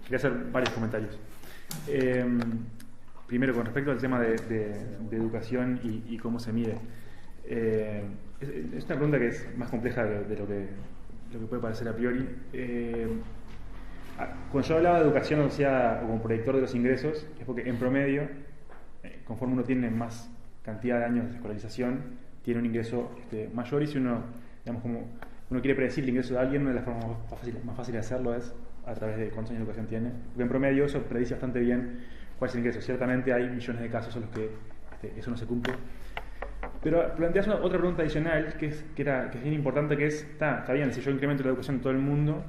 quería hacer varios comentarios. Primero, con respecto al tema de educación y cómo se mide. Es una pregunta que es más compleja de lo que puede parecer a priori. Cuando yo hablaba de educación asociada o como predictor de los ingresos, es porque en promedio, conforme uno tiene más cantidad de años de escolarización, tiene un ingreso mayor, y si uno, digamos, como uno quiere predecir el ingreso de alguien, una de las formas más fáciles de hacerlo es a través de cuántos años de educación tiene, porque en promedio eso predice bastante bien cuál es el ingreso. Ciertamente hay millones de casos en los que eso no se cumple. Pero planteas otra pregunta adicional que es bien importante, que es, está bien, si yo incremento la educación en todo el mundo,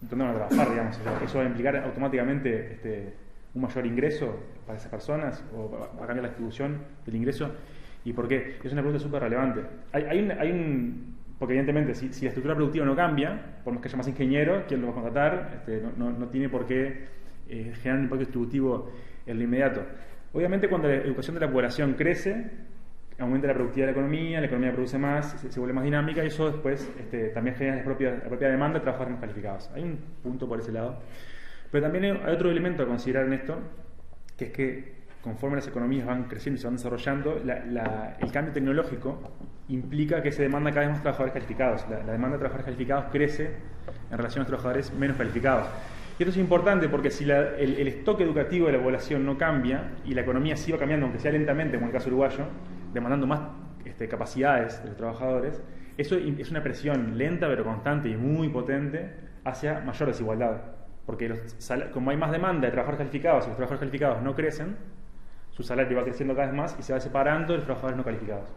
¿dónde van a trabajar, digamos? ¿Eso va a implicar automáticamente un mayor ingreso para esas personas? ¿O va a cambiar la distribución del ingreso? ¿Y por qué? Es una pregunta súper relevante. Porque evidentemente, si la estructura productiva no cambia, por más que haya más ingenieros, ¿quién lo va a contratar? No tiene por qué generar un impacto distributivo en lo inmediato. Obviamente, cuando la educación de la población crece, aumenta la productividad de la economía produce más, se vuelve más dinámica, y eso después también genera la propia demanda de trabajadores más calificados. Hay un punto por ese lado. Pero también hay otro elemento a considerar en esto, que es que conforme las economías van creciendo y se van desarrollando, el cambio tecnológico implica que se demanda cada vez más trabajadores calificados. La demanda de trabajadores calificados crece en relación a los trabajadores menos calificados. Y esto es importante porque si el stock educativo de la población no cambia y la economía sigue cambiando, aunque sea lentamente, como en el caso uruguayo, demandando más capacidades de los trabajadores, eso es una presión lenta pero constante y muy potente hacia mayor desigualdad. Porque como hay más demanda de trabajadores calificados y los trabajadores calificados no crecen, su salario va creciendo cada vez más y se va separando de los trabajadores no calificados.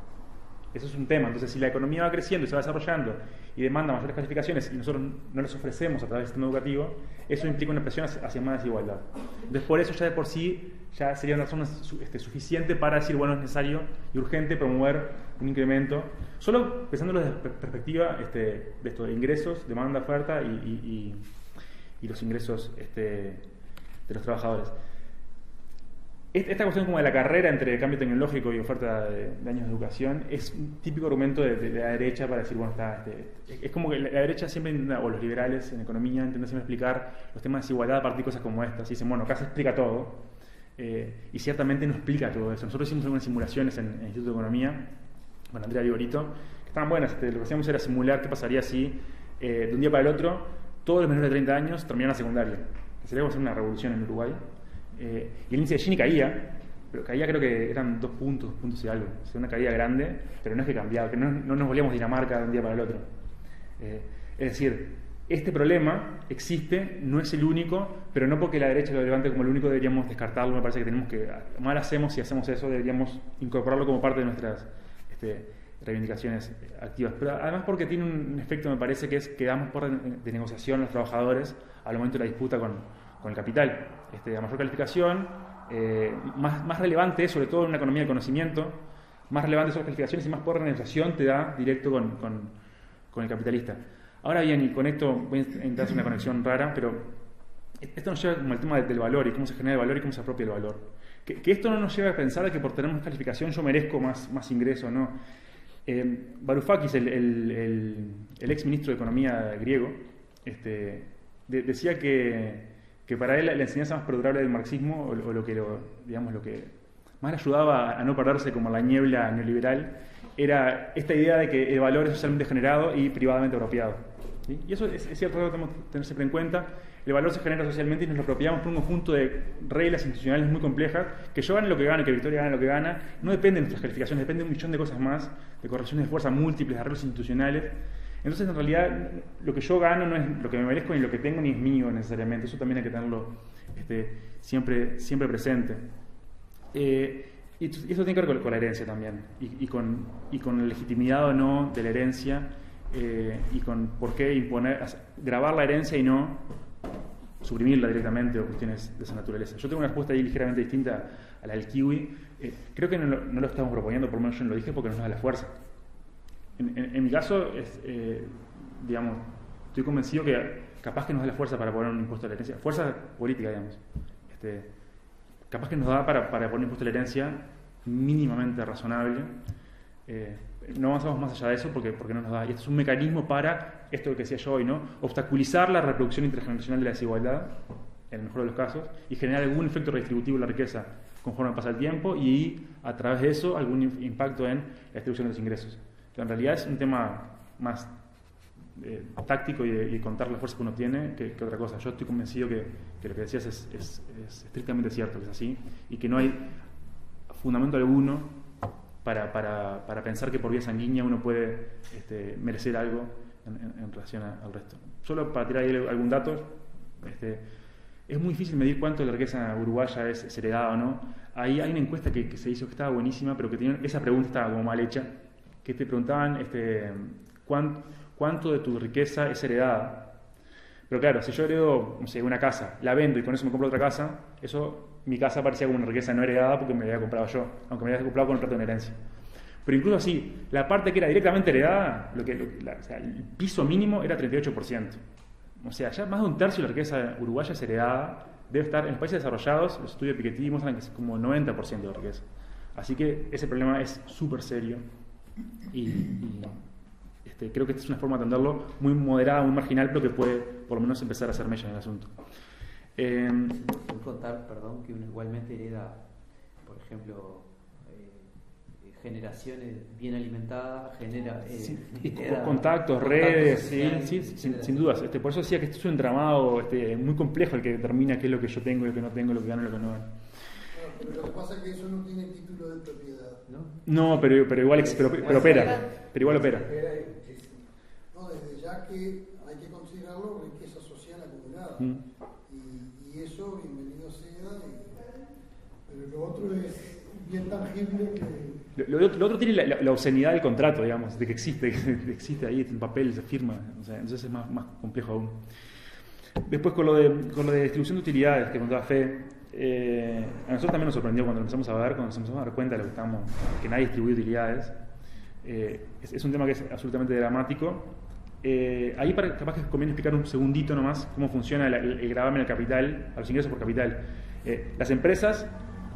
Eso es un tema. Entonces, si la economía va creciendo y se va desarrollando y demanda mayores calificaciones y nosotros no les ofrecemos a través del sistema educativo, eso implica una presión hacia más desigualdad. Entonces, por eso ya de por sí ya sería una razón suficiente para decir, bueno, es necesario y urgente promover un incremento, solo pensándolo desde perspectiva de esto de ingresos, demanda, oferta y los ingresos de los trabajadores. Esta cuestión como de la carrera entre cambio tecnológico y oferta de años de educación es un típico argumento de la derecha para decir, bueno, es como que la derecha siempre intenta, o los liberales en economía, intentan siempre explicar los temas de desigualdad a partir de cosas como estas. Y dicen, bueno, acá se explica todo, y ciertamente no explica todo eso. Nosotros hicimos algunas simulaciones en el Instituto de Economía con Andrea Viborito, que estaban buenas. Lo que hacíamos era simular qué pasaría si de un día para el otro todos los menores de 30 años terminaran la secundaria. Que sería como hacer una revolución en Uruguay. Y el índice de Gini caía, pero caía, creo que eran 2 puntos y algo. O sea, una caída grande, pero no es que cambiaba, que no nos volvíamos Dinamarca de un día para el otro. Es decir, este problema existe, no es el único, pero no porque la derecha lo levante como el único deberíamos descartarlo. Me parece que tenemos que, mal hacemos si hacemos eso, deberíamos incorporarlo como parte de nuestras reivindicaciones activas. Pero además porque tiene un efecto, me parece, que es que damos por de negociación a los trabajadores al momento de la disputa con el capital. A mayor calificación, más relevante es, sobre todo en una economía de conocimiento, más relevantes son las calificaciones y más poder de negociación te da directo con el capitalista. Ahora bien, y con esto voy a intentar hacer una conexión rara, pero esto nos lleva como al tema del valor y cómo se genera el valor y cómo se apropia el valor. Que esto no nos lleva a pensar que por tener más calificación yo merezco más ingreso, ¿no? Varoufakis, el ex ministro de Economía griego, decía que para él la enseñanza más perdurable del marxismo, o lo que más le ayudaba a no perderse como la niebla neoliberal, era esta idea de que el valor es socialmente generado y privadamente apropiado. ¿Sí? Y eso es cierto, tenemos que tener siempre en cuenta. El valor se genera socialmente y nos lo apropiamos por un conjunto de reglas institucionales muy complejas, que yo gane lo que gane, que Victoria gane lo que gana, no depende de nuestras calificaciones, depende de un millón de cosas más, de correlaciones de fuerza múltiples, de arreglos institucionales. Entonces, en realidad, lo que yo gano no es lo que me merezco ni lo que tengo ni es mío necesariamente. Eso también hay que tenerlo siempre presente. Y eso tiene que ver con la herencia también, y con la legitimidad o no de la herencia, y con por qué grabar la herencia y no suprimirla directamente o cuestiones de esa naturaleza. Yo tengo una respuesta ahí ligeramente distinta a la del kiwi. Creo que no lo estamos proponiendo, por lo menos yo no lo dije, porque no nos da la fuerza. En mi caso, estoy convencido que capaz que nos da la fuerza para poner un impuesto a la herencia, fuerza política, digamos. Capaz que nos da para poner un impuesto a la herencia mínimamente razonable. No avanzamos más allá de eso porque no nos da. Y esto es un mecanismo para, esto que decía yo hoy, ¿no? Obstaculizar la reproducción intergeneracional de la desigualdad en el mejor de los casos, y generar algún efecto redistributivo en la riqueza conforme pasa el tiempo y a través de eso algún impacto en la distribución de los ingresos. Pero en realidad es un tema más táctico y de contar las fuerzas que uno tiene que otra cosa. Yo estoy convencido que lo que decías es estrictamente cierto, que es así, y que no hay fundamento alguno para pensar que por vía sanguínea uno puede merecer algo en relación al resto. Solo para tirar ahí algún dato, es muy difícil medir cuánto de la riqueza uruguaya es heredada o no. Ahí hay una encuesta que se hizo que estaba buenísima, pero que tenía, esa pregunta estaba como mal hecha, que te preguntaban cuánto de tu riqueza es heredada. Pero claro, si yo heredo, no sé, una casa, la vendo y con eso me compro otra casa, mi casa parecía como una riqueza no heredada porque me la había comprado yo, aunque me la había comprado con el trato de una herencia. Pero incluso así, la parte que era directamente heredada, o sea, el piso mínimo era 38%. O sea, ya más de un tercio de la riqueza uruguaya es heredada, debe estar en los países desarrollados. Los estudios de Piketty muestran que es como 90% de la riqueza. Así que ese problema es súper serio y creo que esta es una forma de atenderlo muy moderada, muy marginal, pero que puede por lo menos empezar a hacer mella en el asunto. Puedo contar, perdón, que uno igualmente hereda, por ejemplo, generaciones bien alimentadas, contactos, redes, sí, sin dudas. Por eso decía que esto es un entramado muy complejo el que determina qué es lo que yo tengo, lo que no tengo, lo que gano y lo que no gano. Pero lo que pasa es que eso no tiene título de propiedad. No, pero igual opera. Pero igual opera. No, desde ya que hay que considerarlo riqueza social acumulada. Y eso, bienvenido sea. Pero lo otro es bien tangible que... Lo otro tiene la obscenidad del contrato, digamos, de que existe ahí en papel, se firma. O sea, entonces es más complejo aún. Después con lo de distribución de utilidades que contaba Fede, a nosotros también nos sorprendió cuando nos empezamos a dar cuenta de lo que nadie distribuye utilidades. Es un tema que es absolutamente dramático. Ahí capaz que conviene explicar un segundito nomás cómo funciona el gravamen al capital, a los ingresos por capital. Las empresas,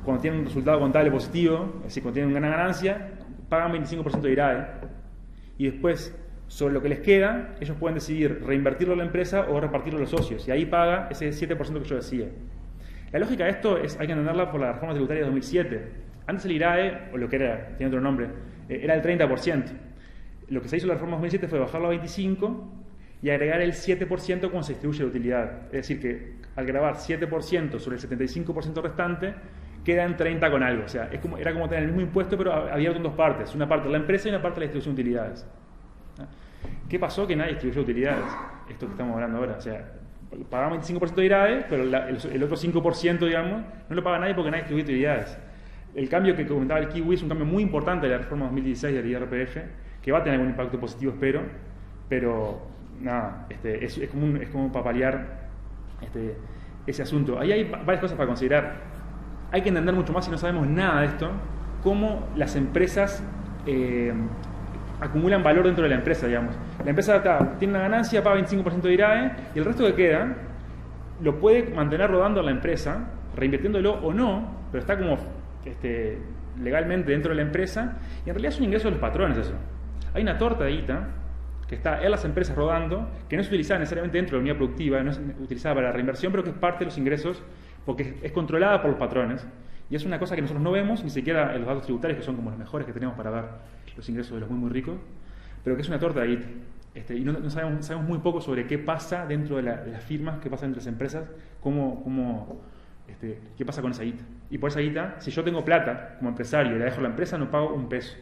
cuando tienen un resultado contable positivo, es decir, cuando tienen una ganancia, pagan 25% de IRAE, y después, sobre lo que les queda, ellos pueden decidir reinvertirlo en la empresa o repartirlo a los socios, y ahí paga ese 7% que yo decía. La lógica de esto hay que entenderla por la reforma tributaria de 2007. Antes el IRAE, o lo que era, tenía otro nombre, era el 30%. Lo que se hizo en la reforma de 2007 fue bajarlo a 25% y agregar el 7% cuando se distribuye la utilidad. Es decir, que al grabar 7% sobre el 75% restante, quedan 30 con algo. O sea, era como tener el mismo impuesto, pero abierto en dos partes. Una parte de la empresa y una parte de la distribución de utilidades. ¿Qué pasó? Que nadie distribuyó utilidades. Esto que estamos hablando ahora. O sea, pagamos 25% de IRAE, pero el otro 5%, digamos, no lo paga nadie porque nadie distribuye utilidades. El cambio que comentaba el Kiwi es un cambio muy importante de la reforma 2016 del IRPF, que va a tener algún impacto positivo, espero, pero nada, es como para paliar ese asunto. Ahí hay varias cosas para considerar. Hay que entender mucho más, si no sabemos nada de esto, cómo las empresas acumulan valor dentro de la empresa, digamos. La empresa tiene una ganancia, paga 25% de IRAE, y el resto que queda lo puede mantener rodando en la empresa, reinvirtiéndolo o no, pero está como legalmente dentro de la empresa, y en realidad es un ingreso de los patrones eso. Hay una torta de guita que está en las empresas rodando, que no es utilizada necesariamente dentro de la unidad productiva, no es utilizada para la reinversión, pero que es parte de los ingresos porque es controlada por los patrones, y es una cosa que nosotros no vemos, ni siquiera en los datos tributarios, que son como los mejores que tenemos para ver los ingresos de los muy ricos, pero que es una torta de guita. Y no sabemos muy poco sobre qué pasa dentro de las firmas, qué pasa entre las empresas, qué pasa con esa guita. Y por esa guita, si yo tengo plata como empresario y la dejo en la empresa, no pago un peso.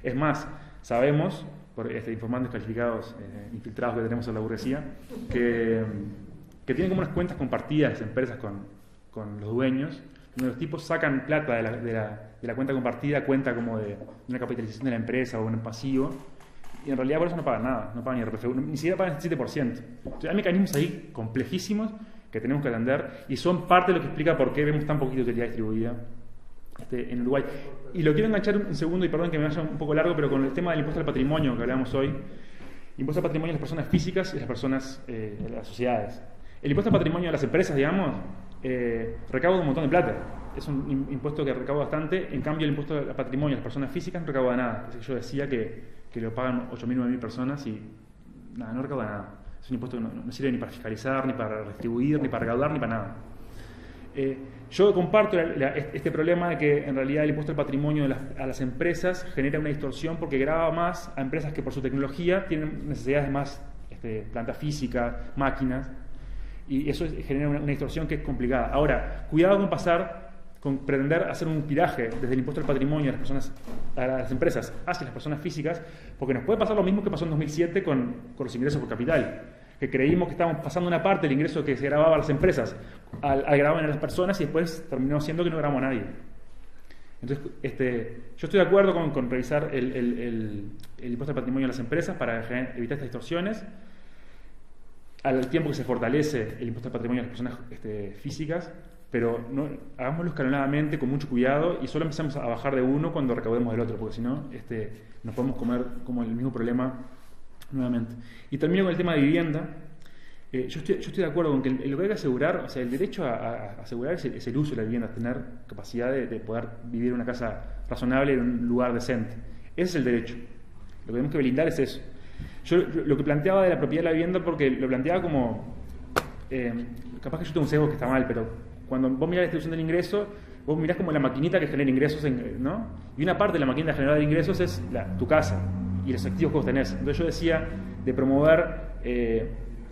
Es más, sabemos, por informantes calificados infiltrados que tenemos en la burguesía, que tienen como unas cuentas compartidas las empresas con los dueños, donde los tipos sacan plata de la cuenta compartida, cuenta como de una capitalización de la empresa o un pasivo, y en realidad por eso no pagan nada, no pagan ni RPF, ni siquiera pagan el 7%. Entonces, hay mecanismos ahí complejísimos que tenemos que atender y son parte de lo que explica por qué vemos tan poquita utilidad distribuida en Uruguay. Y lo quiero enganchar un segundo, y perdón que me vaya un poco largo, pero con el tema del impuesto al patrimonio que hablamos hoy. Impuesto al patrimonio de las personas físicas y las personas de las sociedades. El impuesto al patrimonio de las empresas, digamos, recauda un montón de plata. Es un impuesto que recauda bastante. En cambio, el impuesto al patrimonio de las personas físicas no recauda nada. Es que yo decía que lo pagan 8.000, 9.000 personas y nada, no recauda nada. Es un impuesto que no sirve ni para fiscalizar, ni para retribuir, ni para recaudar, ni para nada. Yo comparto este problema de que en realidad el impuesto al patrimonio a las empresas genera una distorsión porque grava más a empresas que por su tecnología tienen necesidades de más planta física, máquinas, y eso genera una distorsión que es complicada. Ahora, cuidado con pretender hacer un viraje desde el impuesto al patrimonio a las empresas hacia las personas físicas, porque nos puede pasar lo mismo que pasó en 2007 con los ingresos por capital, que creímos que estábamos pasando una parte del ingreso que se grababa a las empresas al grabar a las personas y después terminó siendo que no grabamos a nadie. Entonces, yo estoy de acuerdo con revisar el impuesto al patrimonio a las empresas para evitar estas distorsiones, al tiempo que se fortalece el impuesto al patrimonio a las personas físicas, pero hagámoslo escalonadamente, con mucho cuidado, y solo empezamos a bajar de uno cuando recaudemos del otro, porque si no, nos podemos comer como el mismo problema nuevamente. Y termino con el tema de vivienda. Yo estoy de acuerdo con que lo que hay que asegurar, o sea, el derecho a asegurar es el uso de la vivienda, tener capacidad de poder vivir en una casa razonable en un lugar decente. Ese es el derecho. Lo que tenemos que blindar es eso. Yo lo que planteaba de la propiedad de la vivienda, porque lo planteaba como, capaz que yo tengo un sesgo que está mal, pero cuando vos mirás la distribución del ingreso, vos mirás como la maquinita que genera ingresos, ¿no? Y una parte de la maquinita generadora de ingresos es tu casa y los activos que vos tenés. Entonces yo decía de promover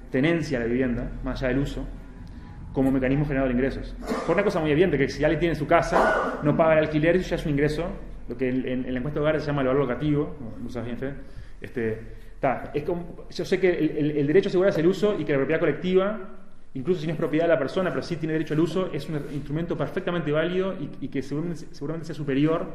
tenencia a la vivienda, más allá del uso, como mecanismo generador de ingresos. Por una cosa muy evidente, que si alguien tiene su casa, no paga el alquiler, eso ya es un ingreso, lo que en la encuesta de hogares se llama el valor locativo, ¿lo sabes bien, Fede? Yo sé que el derecho a asegurar es el uso y que la propiedad colectiva, incluso si no es propiedad de la persona, pero sí tiene derecho al uso, es un instrumento perfectamente válido y que seguramente sea superior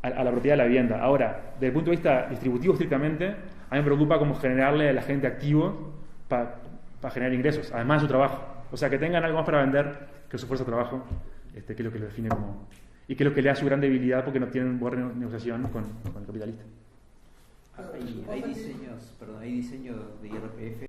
a la propiedad de la vivienda. Ahora, desde el punto de vista distributivo estrictamente, a mí me preocupa cómo generarle a la gente activo para generar ingresos, además de su trabajo. O sea, que tengan algo más para vender que su fuerza de trabajo, que es lo que lo define como... Y que es lo que le da su gran debilidad porque no tienen buena negociación con el capitalista. Hay diseños de IRPF